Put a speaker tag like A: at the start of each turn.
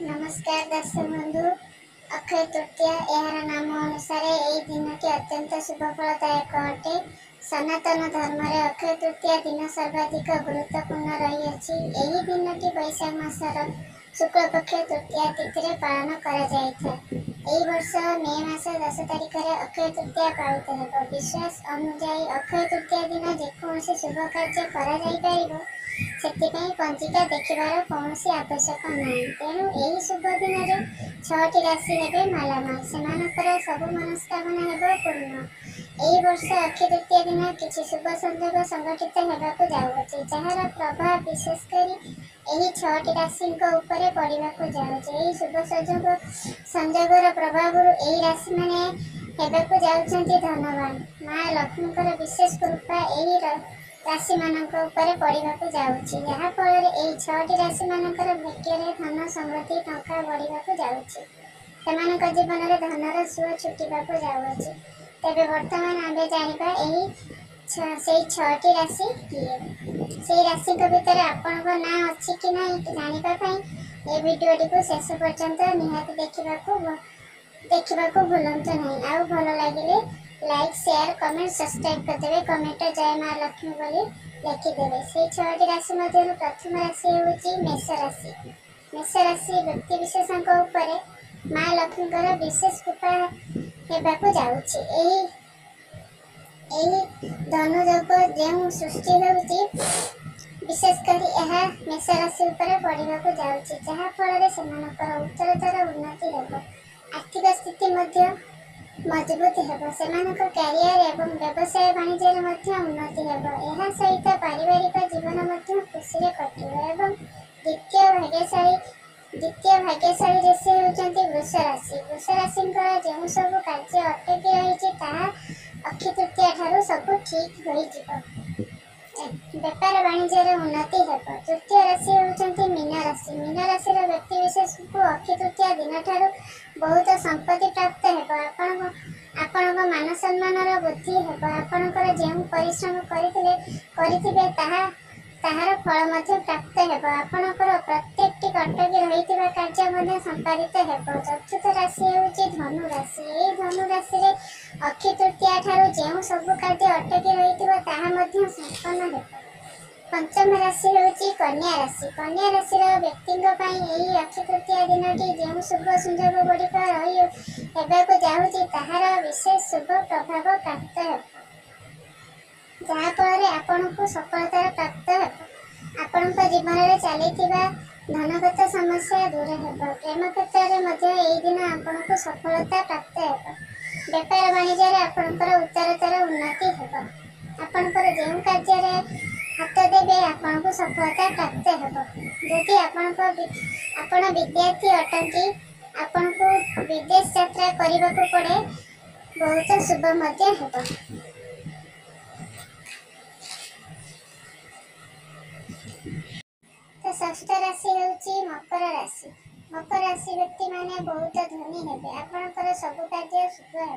A: नमस्कार दर्शक बंधु। अक्षय तृतीया यार नाम अनुसार यही दिन की अत्यंत शुभफलदायक अटे। सनातन धर्म में अक्षय तृतीया दिन सर्वाधिक गुरुत्वपूर्ण रही। यही दिन की वैशाख मासर शुक्ल पक्ष तृतीया तिथि पालन कर वर्ष मे मास 10 तारिख में अक्षय तृतीया पालित हो। विश्वास अनुजाई अक्षय तृतीया दिन जेकोसी शुभ कार्य कर पंचिका देखिबार कौन आवश्यक ना। तेणु यही शुभ दिन में 6टी राशि हे मालामाल से सब मनस्कामना हे पूर्ण। यही वर्ष अक्षय तृतीया दिन किसी शुभ संयोग संगठित होगाकू जाऊँगी, जार प्रभाव विशेषकर यही 6टी राशि पड़ाक जाऊँगी। शुभ संयोगर प्रभाव यही राशि मैंने होगाकू जाऊँगी धनवान। माँ लक्ष्मी विशेष कृपा यही राशि मानक पड़ाक जाऊँगी, जहाँफल यही 6टी राशि मानकर भाग्य धन समृद्धि टंका बढ़ाक जाऊँगी। जीवन में धनर सुଅ छुटिबाक जाऊँगी। तेरे वर्तमान आगे जानिबा यही 6टी राशि किए। से राशि भितर आपण ना अच्छी कि ना जानापी ये वीडियो को शेष पर्यंत निहाती देखा भूलु नहीं। आउ भल लगे लाइक शेयर कमेंट सब्सक्राइब करदे। कमेंट जय माँ लक्ष्मी बोली लिखिदेवे। से 6टी राशि मध्य प्रथम राशि हूँ मेष राशि। मेष राशि व्यक्ति विशेषों माँ लक्ष्मी विशेष कृपा होगाकू जाऊँगी। धनुयोग जो सृष्टि होती विशेषकर यह मेष राशि पड़ाक जाऊँगी, जहाँफल से उत्तरोत्तर उन्नति हो। आर्थिक स्थिति मजबूत हो। कैरियर एवं व्यवसाय वाणिज्य उन्नति हो। यह सहित पारिवारिक जीवन खुशी कटो। द्वितीय भाग्यशाली राशि होती वृष राशि। वृष राशि जो सब कार्य अटकी रही अक्षय तृतीया ठारू सब ठीक हो। व्यापार वाणिज्य उन्नति हो। तृतीय राशि होती मीन राशि। मीन राशि व्यक्ति विशेष को अक्षय तृतीया दिन ठारू बहुत संपत्ति प्राप्त हो। आपण मान सम्मान वृद्धि हो। आपणकर जो परिश्रम करिथिबे ताहार फल प्राप्त हो। आपणकर प्रत्येक अटकी रही कार्य संपादित हो। चतुर्थ राशि हूँ धनु राशि। यही धनु राशि अक्षय तृतीया ठारू जो सब कार्य अटकी रही संपन्न हो। पंचम राशि हूँ कन्या राशि। कन्या राशि व्यक्ति यही अक्षय तृतीया दिन जो शुभ संयोग गुड़िक होगाकू जाऊँगी, ताहार विशेष शुभ प्रभाव प्राप्त हो, जहाँफल आपण को सफलता प्राप्त हो। आपण जीवन में चली धनगत समस्या दूर हो। प्रेम क्षेत्र में यही दिन आपण को सफलता प्राप्त हो। व्यापार वाणिज्य आपणकर उत्तरोत्तर उन्नति हो। आपणकर जो कार्य हाथ देवे आपण को सफलता प्राप्त हो। जदि आपण विद्यार्थी अटंती आपण को विदेश यात्रा करने को पड़े बहुत शुभ हो। तो षष्ठ राशि हूँ मकर राशि। मकर राशि व्यक्ति माने बहुत धनी हेबे। आपणकर सब कार्य शुभ हो।